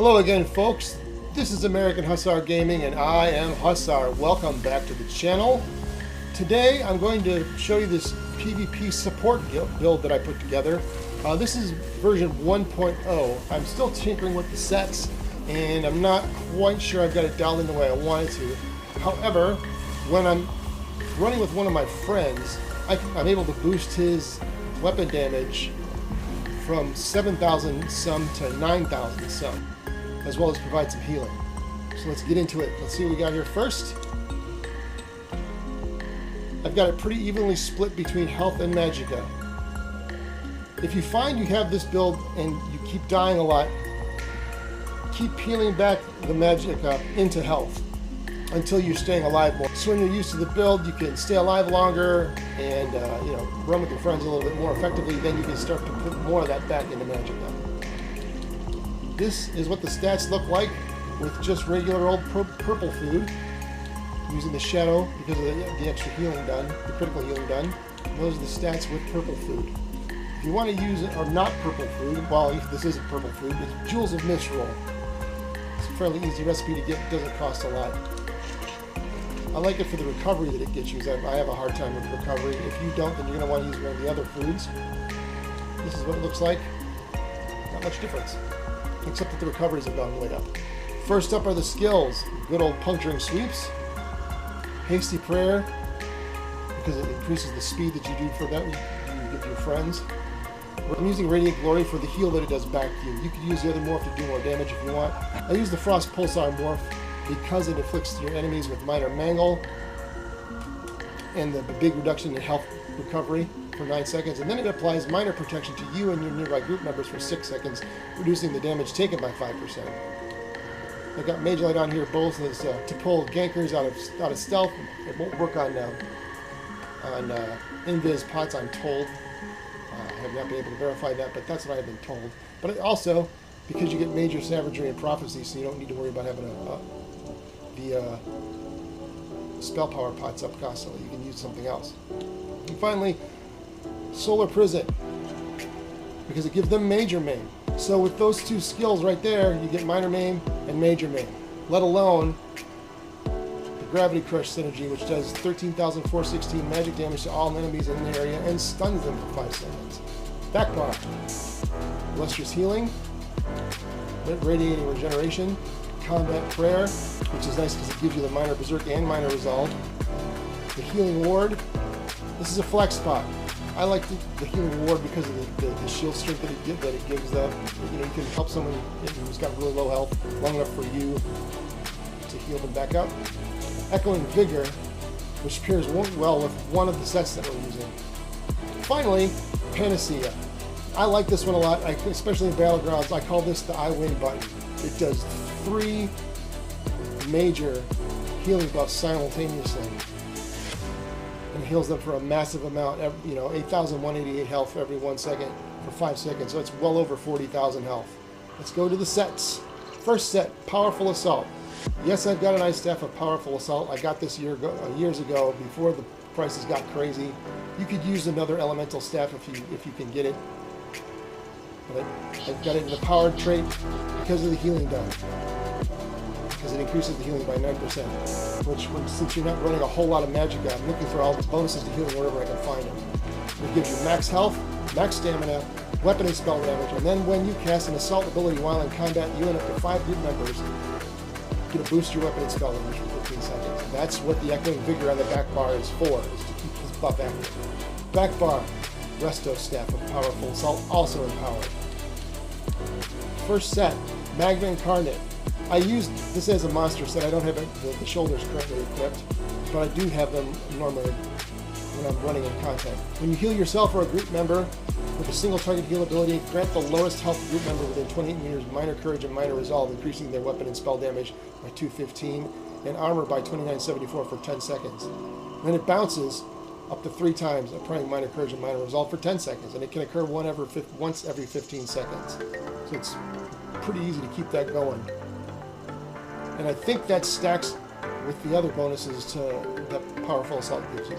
Hello again, folks. This is American Hussar Gaming and I am Hussar. Welcome back to the channel. Today I'm going to show you this PvP support build that I put together. This is version 1.0. I'm still tinkering with the sets and I'm not quite sure I've got it dialed in the way I wanted to. However, when I'm running with one of my friends, I'm able to boost his weapon damage from 7,000 some to 9,000 some, as well as provide some healing. So let's get into it. Let's see what we got here first. I've got it pretty evenly split between health and magicka. If you find you have this build and you keep dying a lot, keep peeling back the magicka into health until you're staying alive more. So when you're used to the build, you can stay alive longer and run with your friends a little bit more effectively. Then you can start to put more of that back into magicka. This is what the stats look like with just regular old purple food, using the shadow because of the extra healing done, the critical healing done. And those are the stats with purple food. If you want to use it or not purple food, well, if this isn't purple food, it's Jewels of Mist roll. It's a fairly easy recipe to get, it doesn't cost a lot. I like it for the recovery that it gets you. I have a hard time with recovery. If you don't, then you're going to want to use one of the other foods. This is what it looks like. Not much difference, except that the recoveries have gone way up. First up are the skills. Good old puncturing sweeps. Hasty prayer, because it increases the speed that you do for that, you give your friends. I'm using Radiant Glory for the heal that it does back to you. You could use the other morph to do more damage if you want. I use the Frost Pulsar morph because it inflicts your enemies with minor mangle and the big reduction in health recovery for 9 seconds, and then it applies minor protection to you and your nearby group members for 6 seconds, reducing the damage taken by 5%. I've got Mage Light on here both as to pull gankers out of stealth. It won't work on invis pots, I'm told. I have not been able to verify that, but that's what I've been told. But it also, because you get major savagery and prophecy, so you don't need to worry about having the spell power pots up constantly. You can use something else. And finally, Solar Prison, because it gives them major maim. So with those two skills right there, you get minor maim and major maim. Let alone the Gravity Crush synergy, which does 13,416 magic damage to all enemies in the area and stuns them for 5 seconds. Back bar, Lustrous Healing, Radiating Regeneration, Combat Prayer, which is nice because it gives you the minor Berserk and minor Resolve. The Healing Ward, this is a flex spot. I like the Healing Ward because of the shield strength that it gives them. You can help someone who's got really low health long enough for you to heal them back up. Echoing Vigor, which pairs well with one of the sets that we're using. Finally, Panacea. I like this one a lot, especially in Battlegrounds. I call this the I win button. It does 3 major healing buffs simultaneously, and heals them for a massive amount. 8,188 health every 1 second for 5 seconds, so it's well over 40,000 health. Let's go to the sets. First set, Powerful Assault. Yes, I've got an Ice Staff of Powerful Assault. I got this years ago before the prices got crazy. You could use another Elemental Staff if you can get it. But I've got it in the powered trait because of the healing done. Because it increases the healing by 9%. Which, since you're not running a whole lot of magicka, I'm looking for all the bonuses to healing wherever I can find them. It gives you max health, max stamina, weapon and spell damage, and then when you cast an assault ability while in combat, you and up to 5 group members get to boost your weapon and spell damage for 15 seconds. And that's what the Echoing Vigor on the back bar is for, is to keep this buff active. Back bar, Resto Staff of Powerful Assault, also empowered. First set, Magma Incarnate. I used this as a monster set. I don't have the shoulders currently equipped, but I do have them normally when I'm running in content. When you heal yourself or a group member with a single target heal ability, grant the lowest health group member within 28 meters minor courage and minor resolve, increasing their weapon and spell damage by 215 and armor by 2974 for 10 seconds. Then it bounces up to 3 times, applying minor courage and minor resolve for 10 seconds, and it can occur once every 15 seconds. So it's pretty easy to keep that going. And I think that stacks with the other bonuses that Powerful Assault gives you.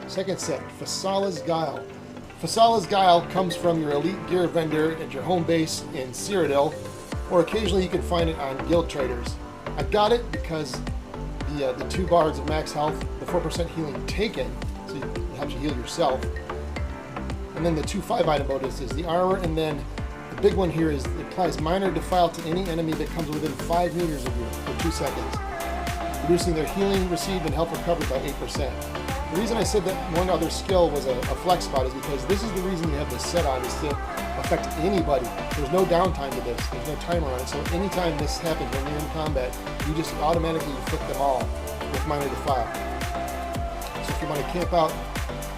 Second set, Fasala's Guile. Fasala's Guile comes from your elite gear vendor at your home base in Cyrodiil. or occasionally you can find it on guild traders. I got it because the 2 bards of max health, the 4% healing taken, so it helps you heal yourself. And then the 2 5-item bonus is the armor, and then the big one here is it applies minor defile to any enemy that comes within 5 meters of you for 2 seconds, reducing their healing received and health recovered by 8%. The reason I said that one other skill was a flex spot is because this is the reason you have this set on, is to affect anybody. There's no downtime to this. There's no timer on it. So anytime this happens when you're in combat, you just automatically inflict them all with minor defile. So if you want to camp out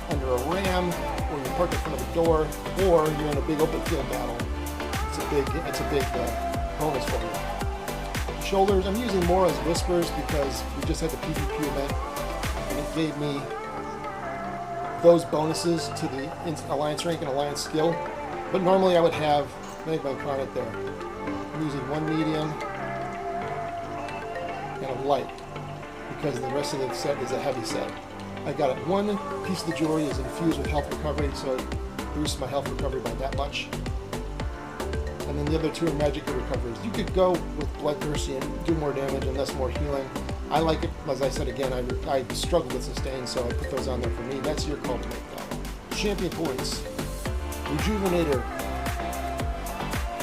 under a ram, or you're parked in front of a door, or you're in a big open field battle, it's a big bonus for you. Shoulders, I'm using more as whispers because we just had the PvP event, and it gave me those bonuses to the Alliance rank and Alliance skill. But normally I would have Magma Chronic there. I'm using 1 medium and a light because the rest of the set is a heavy set. I got it. 1 piece of the jewelry is infused with health recovery, so it boosts my health recovery by that much. And then the other 2 are magic recoveries. You could go with Bloodthirsty and do more damage and thus more healing. I like it, as I said again, I struggle with sustain, so I put those on there for me. That's your call to make though. Champion points. Rejuvenator.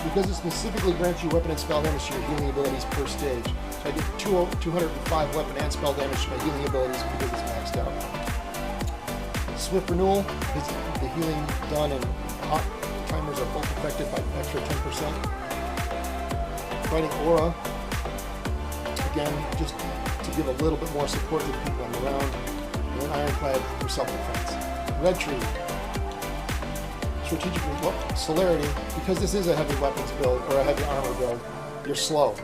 Because it specifically grants you weapon and spell damage to your healing abilities per stage. So I get 205 weapon and spell damage to my healing abilities because it's maxed out. Swift renewal is the healing done and hot timers are both affected by an extra 10%. Fighting Aura, again, just to give a little bit more support to the people on the round. And then Ironclad for self-defense. Red Tree, strategically, celerity, because this is a heavy weapons build or a heavy armor build, you're slow.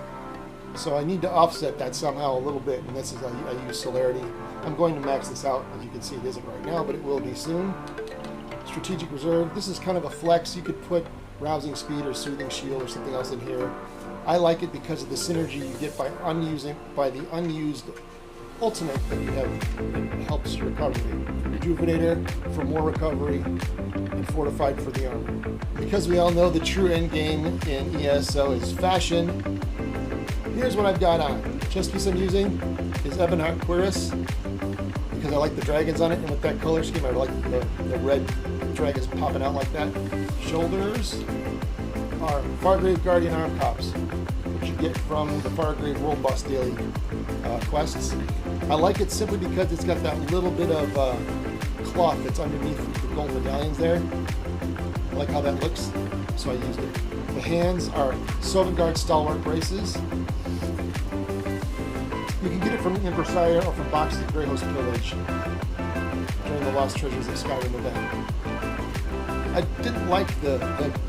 So I need to offset that somehow a little bit, and this is I use celerity. I'm going to max this out. As you can see, it isn't right now, but it will be soon. Strategic reserve. This is kind of a flex. You could put rousing speed or soothing shield or something else in here. I like it because of the synergy you get by the unused ultimate that you have. It helps your recovery. Rejuvenator for more recovery, and fortified for the armor. Because we all know the true end game in ESO is fashion. Here's what I've got on. Chest piece I'm using is Ebonheart Cuirass because I like the dragons on it, and with that color scheme I like the red dragons popping out like that. Shoulders are Fargrave Guardian Arm Cops, which you get from the Fargrave World Boss Daily quests. I like it simply because it's got that little bit of cloth that's underneath the gold medallions there. I like how that looks, so I used it. The hands are Sovngarde Stalwart Braces. You can get it from Impresario or from boxes at Greyhost Pillage during the Lost Treasures of Skyrim event. I didn't like the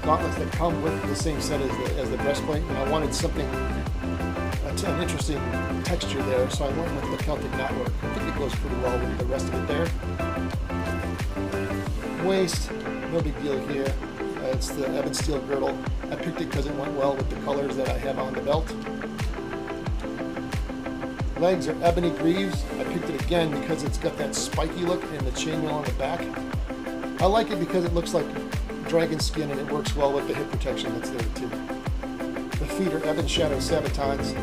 gauntlets that come with the same set as the breastplate, and I wanted something, an interesting texture there, so I went with the Celtic knotwork. I think it goes pretty well with the rest of it there. Waist, no big deal here. It's the Ebon Steel Girdle. I picked it because it went well with the colors that I have on the belt. Legs are Ebony Greaves. I picked it again because it's got that spiky look and the chainmail on the back. I like it because it looks like dragon skin and it works well with the hip protection that's there too. The feet are Ebon Shadow Sabatons,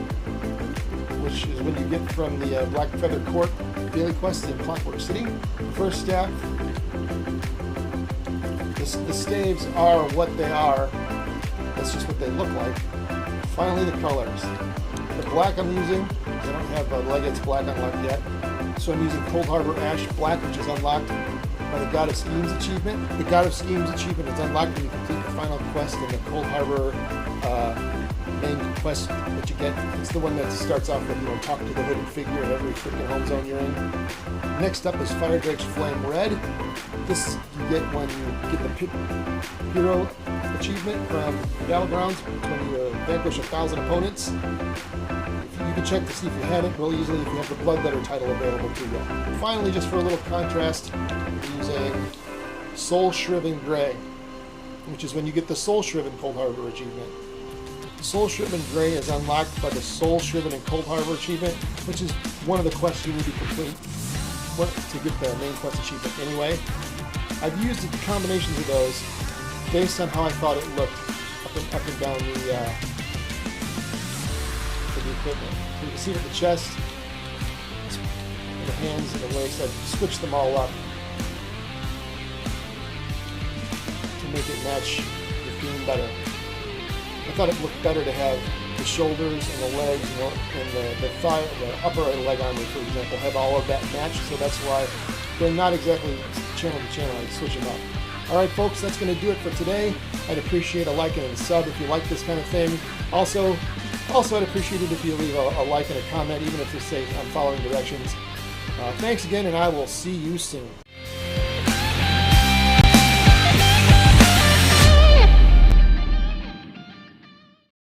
which is when you get from the Black Feather Court daily quest in Clockwork City. First staff. The staves are what they are. That's just what they look like. Finally, the colors. The black I'm using, I don't have Legate's black unlocked yet, so I'm using Cold Harbor Ash Black, which is unlocked by the God of Schemes achievement. The God of Schemes achievement is unlocked when you complete the final quest in the Cold Harbor main quest that you get. It's the one that starts off with, talk to the hooded figure in every freaking home zone you're in. Next up is Fire Drake's Flame Red. This you get when you get the Pit Hero achievement from Battlegrounds when you vanquish 1,000 opponents. You can check to see if you had it real easily if you have the Bloodletter title available to you. Finally, just for a little contrast, I'm using Soul Shriven Grey, which is when you get the Soul Shriven Cold Harbor achievement. Soul Shriven Grey is unlocked by the Soul Shriven and Cold Harbor achievement, which is one of the quests you need to complete to get the main quest achievement anyway. I've used the combinations of those based on how I thought it looked up and down equipment. So you can see that the chest, and the hands, and the legs, I've switched them all up to make it match the theme better. I thought it looked better to have the shoulders and the legs and the thigh, the upper leg armor, for example, have all of that matched. So that's why they're not exactly channel to channel. I switch them up. All right, folks, that's going to do it for today. I'd appreciate a like and a sub if you like this kind of thing. Also, I'd appreciate it if you leave a like and a comment, even if you say I'm following directions. Thanks again, and I will see you soon.